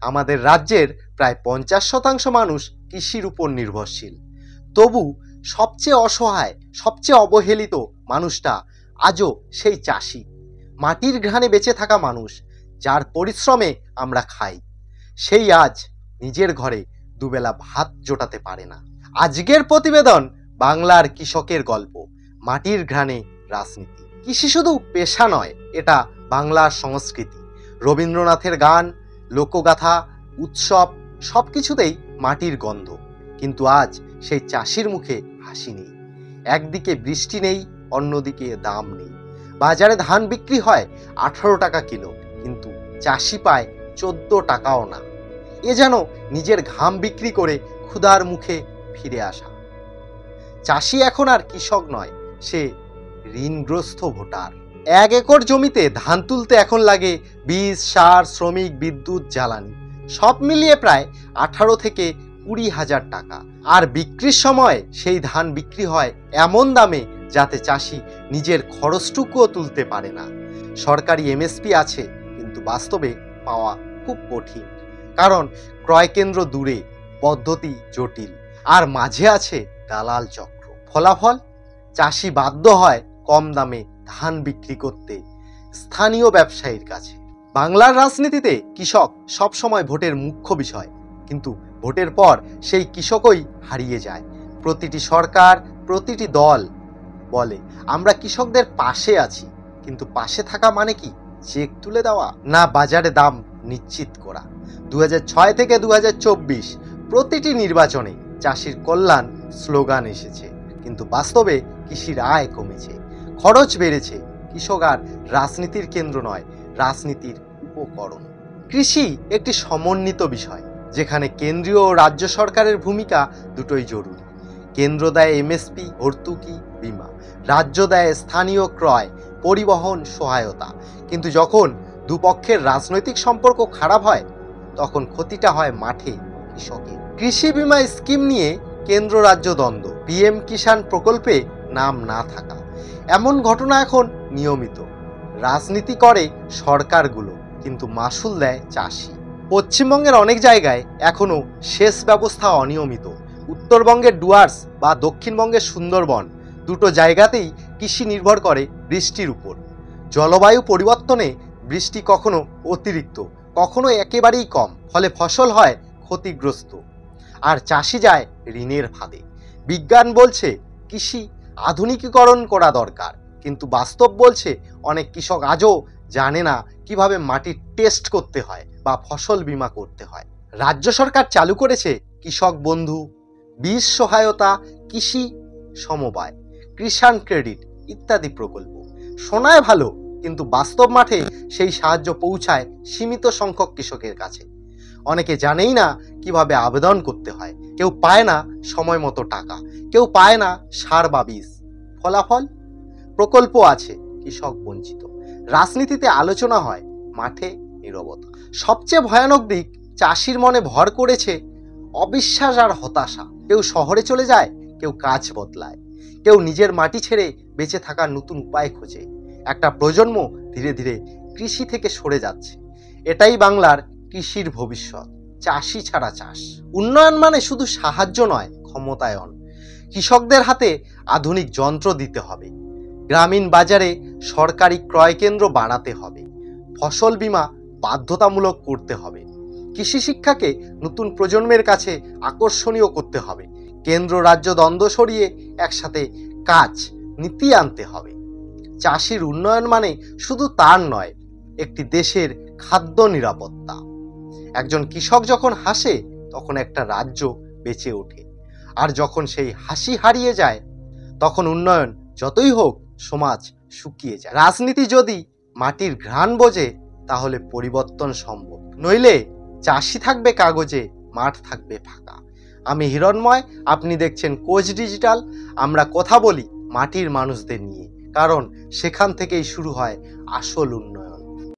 আমাদের রাজ্যের প্রায় 50% মানুষ কৃষির উপর নির্ভরশীল। তবু সবচেয়ে অসহায়, সবচেয়ে অবহেলিত মানুষটা আজও সেই চাষি, মাটির ঘ্রাণে বেঁচে থাকা মানুষ, যার পরিশ্রমে আমরা খাই। সেই আজ নিজের ঘরে দুবেলা ভাত জোটাতে পারে না। আজকের প্রতিবেদন বাংলার কৃষকের গল্প, মাটির ঘ্রাণে রাজনীতি। কৃষি শুধু পেশা নয়, এটা বাংলার সংস্কৃতি। রবীন্দ্রনাথের গান, লোকগাথা, উৎসব সবকিছুতেই মাটির গন্ধ। কিন্তু আজ সেই চাষির মুখে হাসি নেই। একদিকে বৃষ্টি নেই, অন্যদিকে দাম নেই। বাজারে ধান বিক্রি হয় 18 টাকা কিলো, কিন্তু চাষি পায় 14 টাকাও না। এ যেন নিজের ঘাম বিক্রি করে ক্ষুধার মুখে ফিরে আসা। চাষি এখন আর কৃষক নয়, সে ঋণগ্রস্ত ভোটার। 1 একর জমিতে ধান তুলতে এখন লাগে বীজ, সার, শ্রমিক, বিদ্যুৎ, জ্বালানি, সব মিলিয়ে প্রায় 18 থেকে 20 হাজার টাকা। আর বিক্রির সময় সেই ধান বিক্রি হয় এমন দামে যাতে চাষি নিজের খরচটুকুও তুলতে পারে না। সরকারি এমএসপি আছে, কিন্তু বাস্তবে পাওয়া খুব কঠিন, কারণ ক্রয় কেন্দ্র দূরে, পদ্ধতি জটিল, আর মাঝে আছে দালাল চক্র। ফলাফল, চাষি বাধ্য হয় কম দামে ধান বিক্রি করতে স্থানীয় ব্যবসায়ীর কাছে। বাংলার রাজনীতিতে কৃষক সবসময় ভোটের মুখ্য বিষয়, কিন্তু ভোটের পর সেই কৃষকই হারিয়ে যায়। প্রতিটি সরকার, প্রতিটি দল বলে আমরা কৃষকদের পাশে আছি, কিন্তু পাশে থাকা মানে কি চেক তুলে দেওয়া, না বাজারে দাম নিশ্চিত করা। 2006 থেকে 2024 প্রতিটি নির্বাচনে চাষির কল্যাণ স্লোগান এসেছে, কিন্তু বাস্তবে কৃষির আয় কমেছে, খরচ বেড়েছে। কৃষক আর রাজনীতির কেন্দ্র নয়, রাজনীতির উপকরণ। কৃষি একটি সমন্বিত বিষয়, যেখানে কেন্দ্রীয় ও রাজ্য সরকারের ভূমিকা দুটোই জরুরি। কেন্দ্র দেয় এমএসপি, ভর্তুকি, বীমা, রাজ্য দেয় স্থানীয় ক্রয়, পরিবহন, সহায়তা। কিন্তু যখন দুপক্ষের রাজনৈতিক সম্পর্ক খারাপ হয়, তখন ক্ষতিটা হয় মাঠে, কৃষকের। কৃষি বীমা স্কিম নিয়ে কেন্দ্র রাজ্য দ্বন্দ্ব, পিএম কিষাণ প্রকল্পে নাম না থাকা, এমন ঘটনা এখন নিয়মিত। রাজনীতি করে সরকারগুলো, কিন্তু মাসুল দেয় চাষি। পশ্চিমবঙ্গের অনেক জায়গায় এখনো সেচ ব্যবস্থা অনিয়মিত। উত্তরবঙ্গের ডুয়ার্স বা দক্ষিণবঙ্গের সুন্দরবন, দুটো জায়গাতেই কৃষি নির্ভর করে বৃষ্টির উপর। জলবায়ু পরিবর্তনে বৃষ্টি কখনো অতিরিক্ত, কখনো একেবারেই কম, ফলে ফসল হয় ক্ষতিগ্রস্ত, আর চাষি যায় ঋণের ফাঁদে। বিজ্ঞান বলছে কৃষি আধুনিকীকরণ করা দরকার, কিন্তু বাস্তব বলছে অনেক কৃষক আজও জানে না কিভাবে মাটির টেস্ট করতে হয় বা ফসল বীমা করতে হয়। রাজ্য সরকার চালু করেছে কৃষক বন্ধু, বীজ সহায়তা, কৃষি সমবায়, কিষাণ ক্রেডিট ইত্যাদি প্রকল্প। শোনায় ভালো, কিন্তু বাস্তব মাঠে সেই সাহায্য পৌঁছায় সীমিত সংখ্যক কৃষকের কাছে। অনেকে জানেই না কিভাবে আবেদন করতে হয়, কেউ পায় না সময় মতো টাকা, কেউ পায় না সার বা বীজ। ফলাফল, প্রকল্প আছে, কৃষক বঞ্চিত। রাজনীতিতে আলোচনা হয়, মাঠে নীরবতা। সবচেয়ে ভয়ানক দিক, চাষির মনে ভর করেছে অবিশ্বাস আর হতাশা। কেউ শহরে চলে যায়, কেউ কাজ বদলায়, কেউ নিজের মাটি ছেড়ে বেঁচে থাকার নতুন উপায় খোঁজে। একটা প্রজন্ম ধীরে ধীরে কৃষি থেকে সরে যাচ্ছে। এটাই বাংলার কৃষির ভবিষ্যৎ, চাষি ছাড়া চাষ। উন্নয়ন মানে শুধু সাহায্য নয়, ক্ষমতায়ন। কৃষকদের হাতে আধুনিক যন্ত্র দিতে হবে, গ্রামীণ বাজারে সরকারি ক্রয় কেন্দ্র বাড়াতে হবে, ফসল বীমা বাধ্যতামূলক করতে হবে, কৃষি শিক্ষাকে নতুন প্রজন্মের কাছে আকর্ষণীয় করতে হবে। কেন্দ্র রাজ্য দ্বন্দ্ব সরিয়ে একসাথে কাজ, নীতি আনতে হবে। চাষির উন্নয়ন মানে শুধু তার নয়, একটি দেশের খাদ্য নিরাপত্তা। একজন কৃষক যখন হাসে, তখন একটা রাজ্য বেঁচে ওঠে, আর যখন সেই হাসি হারিয়ে যায়, তখন উন্নয়ন যতই হোক সমাজ শুকিয়ে যায়। রাজনীতি যদি মাটির ঘ্রাণ বোঝে, তাহলে পরিবর্তন সম্ভব, নইলে চাষি থাকবে কাগজে, মাঠ থাকবে ফাঁকা। আমি হিরণময়, আপনি দেখছেন কোচ ডিজিটাল। আমরা কথা বলি মাটির মানুষদের নিয়ে, কারণ সেখান থেকেই শুরু হয় আসল উন্নয়ন।